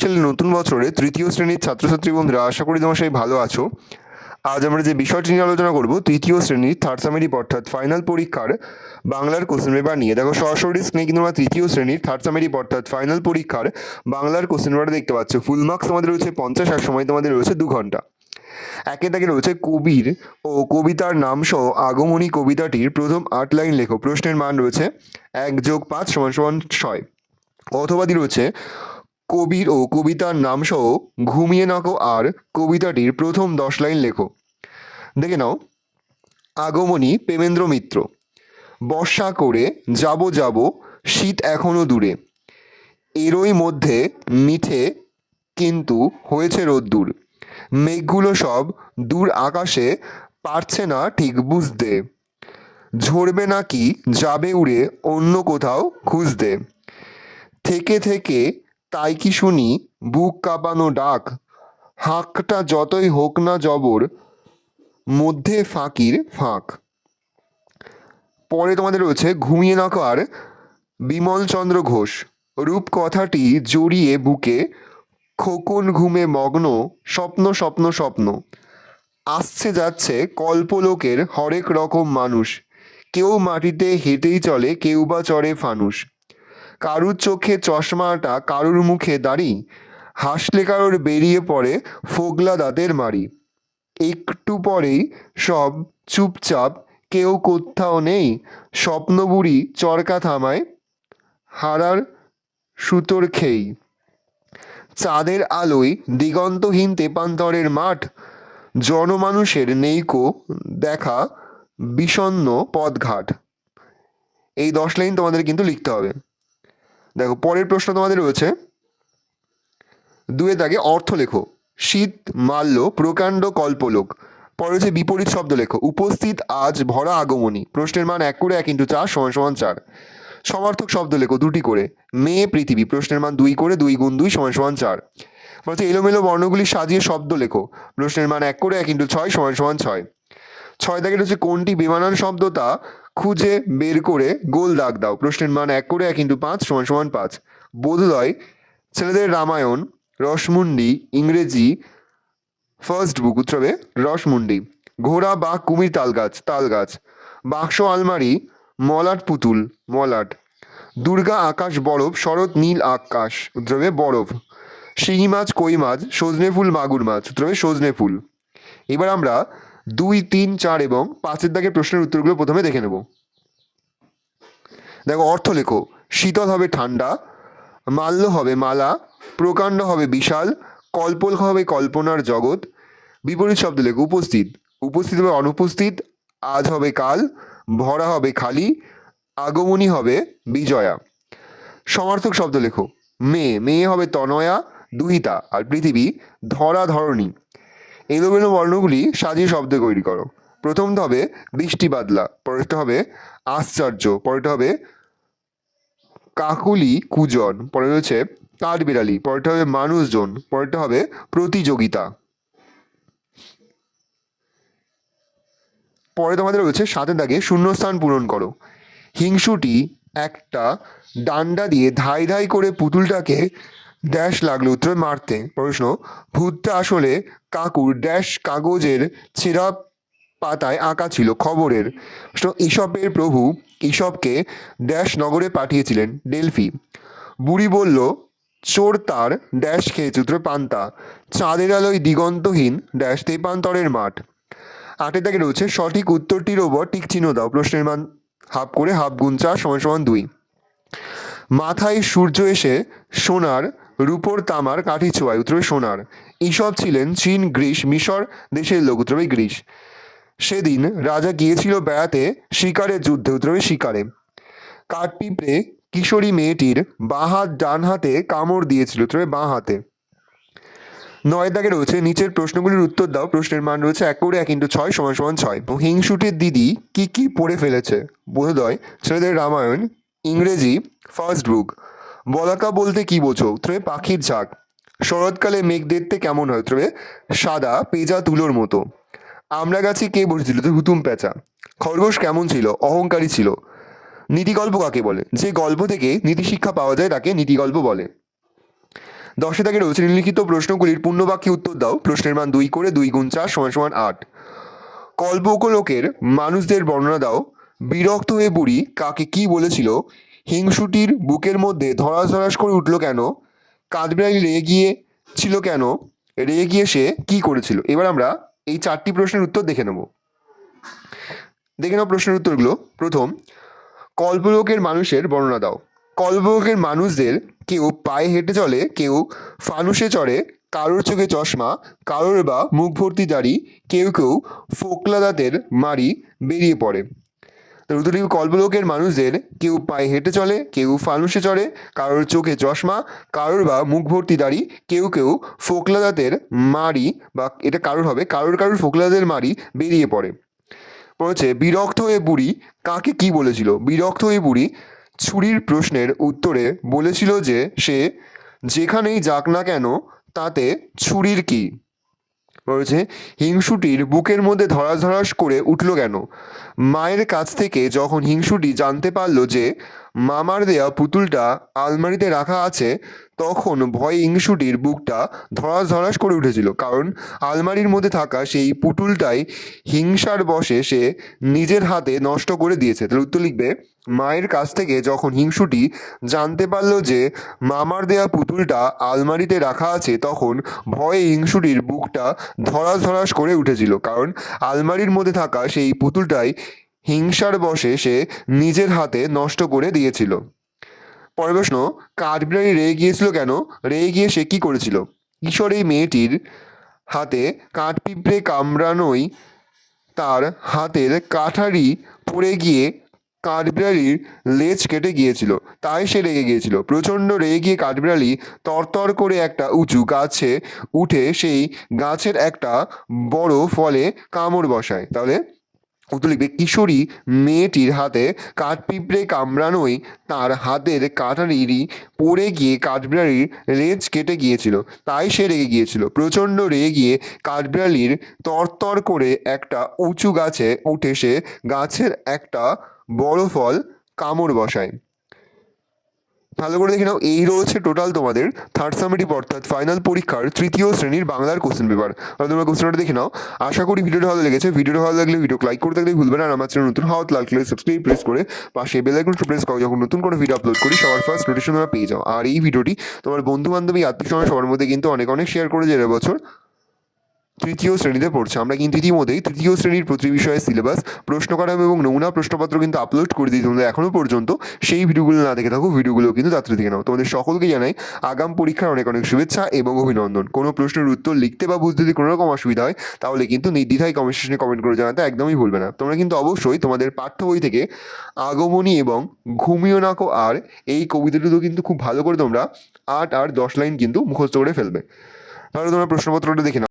সালের নতুন বছরে তৃতীয় শ্রেণীর ছাত্রছাত্রী বন্ধুরা, আশা করি তোমরা সবাই ভালো আছো। আজ আমরা যে বিষয়টি নিয়ে আলোচনা করব, তৃতীয় শ্রেণীর থার্ড সামেটিভ অর্থাৎ ফাইনাল পরীক্ষার বাংলার কোশ্চেন পেপার নিয়ে। দেখো, সরাসরি স্ক্রিনে কিন্তু আমরা তৃতীয় শ্রেণীর থার্ড সামেটিভ অর্থাৎ ফাইনাল পরীক্ষার বাংলার কোশ্চেন পেপার দেখতে পাচ্ছ। ফুল মার্কস তোমাদের রয়েছে 50, আর সময় তোমাদের রয়েছে 2 ঘন্টা। একে দাগে রয়েছে কবির ও কবিতার নাম সহ আগমনী কবিতাটির প্রথম 8 লাইন লেখো। প্রশ্নের মান রয়েছে 1+5 = 6। অথবাদি রয়েছে কবির ও কবিতার নাম সহ ঘুমিয়ে নাকো আর কবিতাটির প্রথম 10 লাইন লেখো। দেখে নাও। আগমনী প্রেমেন্দ্র মিত্র। বর্ষা করে যাব যাব, শীত এখনো দূরে, এরই মধ্যে মিঠে কিন্তু হয়েছে রোদ্দুর, মেঘগুলো সব দূর আকাশে পারছে না ঠিক বুঝতে, ঝরবে নাকি যাবে উড়ে অন্য কোথাও খুঁজতে, থেকে থেকে তাই কি শুনি বুক কাঁপানো ডাক, হাঁকটা যতই হোক না জবর, মধ্যে ফাঁকির ফাঁক। পরে তোমাদের রয়েছে ঘুমিয়ে নাকো আর বিমলচন্দ্র ঘোষ। রূপ কথাটি জড়িয়ে বুকে, খোকন ঘুমে মগ্ন, স্বপ্ন স্বপ্ন স্বপ্ন, আসছে যাচ্ছে কল্পলোকের হরেক রকম মানুষ, কেউ মাটিতে হেঁটেই চলে, কেউ বা চড়ে ফানুস, কারুর চোখে চশমাটা কারুর মুখে দাড়ি, হাসলে কারোর বেরিয়ে পড়ে ফোগলা দাঁতের মারি, একটু পরেই সব চুপচাপ, কেউ কোথাও নেই, স্বপ্নবুড়ি চরকা থামায় হারার সুতোর খেই, চাঁদের আলোয় দিগন্তহীন তেপান্তরের মাঠ, জনমানুষের নেইকো দেখা বিষণ্ণ পথঘাট। এই 10 লাইন তোমাদের কিন্তু লিখতে হবে। দেখো, পরের প্রশ্ন তোমাদের রয়েছে 2 দাগে অর্থ লেখো। শীত মাল্য প্রকাণ্ড কল্পলোক। পরে রয়েছে বিপরীত শব্দ লেখো। উপস্থিত আজ ভরা আগমনী। প্রশ্নের মান 1 করে 1 × 4 = 4। সমার্থক শব্দ লেখো 2টি করে। মেয়ে পৃথিবী। প্রশ্নের মান 2 করে 2 × 2 = 4। বলছে এলোমেলো বর্ণগুলি সাজিয়ে শব্দ লেখো। প্রশ্নের মান 1 করে 1 × 6 = 6। 6 দাগে রয়েছে কোনটি বেমানান শব্দ তা খুঁজে বের করে গোল দাগ দাও। প্রশ্নের মান 1 করে 1 × 5 = 5। বোধোদয় ছেলেদের রামায়ণ, রসমুন্ডি ইংরেজি ফার্স্ট বুক। উত্তর হবে রসমুন্ডি। ঘোড়া বা কুমির তালগাছ। বাক্স আলমারি মলাট পুতুল মলাট। দুর্গা আকাশ বরফ শরৎ নীল আকাশ। উত্তর হবে বরফ। শিঙি মাছ কই মাছ সজনে ফুল মাগুর মাছ। উত্তর হবে সজনে ফুল। এবার আমরা 2, 3, 4 এবং 5 দাগের প্রশ্নের উত্তরগুলো প্রথমে দেখে নেব। দেখো, অর্থ লেখো। শীতল হবে ঠান্ডা, মাল্য হবে মালা, প্রকাণ্ড হবে বিশাল, কল্পল হবে কল্পনার জগৎ। বিপরীত শব্দ লেখো। উপস্থিত। উপস্থিত হবে অনুপস্থিত, আজ হবে কাল, ভরা হবে খালি, আগমনী হবে বিজয়া। সমার্থক শব্দ লেখো। মেয়ে হবে তনয়া দুহিতা, আর পৃথিবী ধরা ধরণী। এলোমেলো বর্ণগুলি সাজিয়ে শব্দ তৈরি করো। প্রথমটা হবে বৃষ্টি বাদলা, পরেরটা হবে আশ্চর্য, পরেরটা হবে কাকুলি কুজন, পরে রয়েছে কাঠবিড়ালি, পরেরটা হবে মানুষজন, পরেরটা হবে প্রতিযোগিতা। পরে তোমাদের রয়েছে 7 দাগে শূন্যস্থান পূরণ করো। হিংসুটি একটা ডান্ডা দিয়ে ধাই ধাই করে পুতুলটাকে ড্যাশ লাগলো। উত্তরে মারতে। প্রশ্ন, ভূতটা আসলে কাকুর ড্যাশ কাগজের ছেঁড়া পাতায় আঁকা ছিল খবরের। প্রশ্ন, ঈশপের প্রভু ঈশপকে ড্যাশ নগরে পাঠিয়েছিলেন ডেলফি। বুড়ি বলল চোর তার ড্যাশ খেয়েছে। উত্তরে পান্তা। চাঁদের আলোয় দিগন্তহীন ড্যাশ তেপান্তরের মাঠ। 8 দাগে রয়েছে সঠিক উত্তরটির ওপর টিক চিহ্ন দাও। প্রশ্নের মান হাফ করে হাফ গুণ 4 = 2। মাথায় সূর্য এসে সোনার রূপোর তামার কাঠি ছোঁয়ায়। উত্তরে সোনার। ঈশপ ছিলেন চীন গ্রীস মিশর দেশের লোক। উত্তরে গ্রীস। সেদিন রাজা গিয়েছিল বেড়াতে শিকারের যুদ্ধে। উত্তরে শিকারে। কাঠপিঁপড়ে কিশোরী মেয়েটির বাঁ হাত ডান হাতে কামড় দিয়েছিল। উত্তরে বাঁ হাতে। 9 দাগে রয়েছে নিচের প্রশ্নগুলির উত্তর দাও। প্রশ্নের মান রয়েছে 1 করে 1 × 6 = 6। হিংসুটির দিদি কি কি পড়ে ফেলেছে? বোধোদয় ছেলেদের রামায়ণ ইংরেজি ফার্স্ট বুক। বলাকা বলতে কি বোঝো? উত্তরে পাখির ঝাঁক। শরৎকালে মেঘ দেখতে কেমন হয়? উত্তরে সাদা পেঁজা তুলোর মতো। আমড়া গাছে কে বসেছিল? হুতুম পেঁচা। খরগোশ কেমন ছিল? অহংকারী ছিল। নীতিগল্প কাকে বলে? যে গল্প থেকে নীতি শিক্ষা পাওয়া যায় তাকে নীতিগল্প বলে। 10 দাগে রয়েছে নিম্নলিখিত প্রশ্নগুলির পূর্ণবাক্যে উত্তর দাও। প্রশ্নের মান 2 করে 2 গুণ 4 সমান সমান 8। কল্পলোকের মানুষদের বর্ণনা দাও। বিরক্ত হয়ে বুড়ি কাকে কি বলেছিল? হিংসুটির বুকের মধ্যে ধরাস ধরাস করে উঠল কেন? কাঠবিড়ালি রেগে গিয়েছিল কেন? রেগে গিয়ে সে কি করেছিল? এবার আমরা এই 4টি প্রশ্নের উত্তর দেখে নেব। প্রশ্নের উত্তরগুলো। প্রথম, কল্পলোকের মানুষের বর্ণনা দাও। কল্পলোকের মানুষদের কেউ পায়ে হেঁটে চলে, কেউ ফানুসে চড়ে, কারোর চোখে চশমা, কারোর বা মুখ ভর্তি দাড়ি, কেউ কেউ ফোকলা দাঁতের মারি বেরিয়ে পড়ে। উত্তর লিখবে কল্পলোকের মানুষদের কেউ পায়ে হেঁটে চলে, কেউ ফানুসে চড়ে, কারোর চোখে চশমা, কারোর বা মুখ ভর্তি দাড়ি, কেউ কেউ ফোকলা দাঁতের মারি, বা এটা কারোর হবে, কারোর ফোকলা দাঁতের মারি বেরিয়ে পড়ে। বলেছে বিরক্ত হয়ে বুড়ি কাকে কি বলেছিল? বিরক্ত হয়ে বুড়ি ছুরির প্রশ্নের উত্তরে বলেছিল যে সে যেখানেই যাক না কেন তাতে ছুরির কি। বলেছে হিংসুটির বুকের মধ্যে ধরাস ধরাস করে উঠল কেন? মায়ের কাছ থেকে যখন হিংসুটি জানতে পারলো যে মামার দেয়া পুতুলটা আলমারিতে রাখা আছে, তখন ভয়ে হিংসুটির বুকটা ধরাস ধরাস করে উঠেছিল, কারণ আলমারির মধ্যে থাকা সেই পুতুলটাই হিংসার বশে সে নিজের হাতে নষ্ট করে দিয়েছে। তাহলে উত্তর লিখবে মায়ের কাছ থেকে যখন হিংসুটি জানতে পারলো যে মামার দেয়া পুতুলটা আলমারিতে রাখা আছে, তখন ভয়ে হিংসুটির বুকটা ধরাস ধরাস করে উঠেছিল, কারণ আলমারির মধ্যে থাকা সেই পুতুলটাই হিংসার বশে সে নিজের হাতে নষ্ট করে দিয়েছিল। পরের প্রশ্ন, কাঠবিড়ালি রেগে গিয়েছিল কেন? রেগে গিয়ে সে কি করেছিল? কিশোর এই মেয়েটির হাতে কাঠপিঁপড়ে কামড়ানোই তার হাতের কাঠারি পড়ে গিয়ে কাঠবিড়ালির লেজ কেটে গিয়েছিল, তাই সে রেগে গিয়েছিল। প্রচণ্ড রেগে গিয়ে কাঠবিড়ালি তরতর করে একটা উঁচু গাছে উঠে সেই গাছের একটা বড় ফলে কামড় বসায়। তাহলে উত্তর লিখবে কিশোরী মেয়েটির হাতে কাঠপিঁপড়ে কামড়ানোই তার হাতের কাটারি পড়ে গিয়ে কাঠবিড়ালির লেজ কেটে গিয়েছিল, তাই সে রেগে গিয়েছিল। প্রচণ্ড রেগে গিয়ে কাঠবিড়ালির তরতর করে একটা উঁচু গাছে উঠে সে গাছের একটা বড় ফল কামড় বসায়। ভালো করে দেখে নাও, এই রয়েছে টোটাল তোমাদের থার্ড সামেটিভ অর্থাৎ ফাইনাল পরীক্ষার 3য় শ্রেণীর বাংলার কোশ্চেন পেপার। তোমরা কোশ্চেনটা দেখে নাও। আশা করি ভিডিওটা ভালো লেগেছে। ভিডিওটা ভালো লাগলে ভিডিও লাইক করতে থাকলে ভুলবে না। আর আমার চ্যানেল নতুন হওয়া লাইক করে সাবস্ক্রাইব প্রেস করে পাশে বেল আইকনটা প্রেস করো, যখন নতুন কোনো ভিডিও আপলোড করি সবার ফার্স্ট নোটিফিকেশন তোমরা পেয়ে যাও। আর এই ভিডিওটি তোমার বন্ধু বান্ধবী আত্মীয় সবার মধ্যে কিন্তু অনেক শেয়ার করে যে এবছর 3য় শ্রেণীতে পড়ছে। আমরা কিন্তু ইতিমধ্যেই 3য় শ্রেণীর প্রতি বিষয়ে সিলেবাস, প্রশ্নকাঠামো এবং নমুনা প্রশ্নপত্র কিন্তু আপলোড করে দিই। তোমরা এখনও পর্যন্ত সেই ভিডিওগুলো না দেখে থাকো, ভিডিওগুলো কিন্তু তাড়াতাড়ি দেখে নাও। তোমাদের সকলকে জানাই আগাম পরীক্ষার অনেক শুভেচ্ছা এবং অভিনন্দন। কোনো প্রশ্নের উত্তর লিখতে বা বুঝতে যদি কোনো রকম অসুবিধা হয়, তাহলে কিন্তু নির্দ্বিধায় কমেন্ট সেকশনে কমেন্ট করে জানাতে একদমই ভুলবে না। তোমরা কিন্তু অবশ্যই তোমাদের পাঠ্য বই থেকে আগমনী এবং ঘুমিও নাকো আর এই কবিতা দুটো কিন্তু খুব ভালো করে তোমরা 8 আর 10 লাইন কিন্তু মুখস্থ করে ফেলবে। তাহলে তোমরা প্রশ্নপত্রটা দেখে নাও।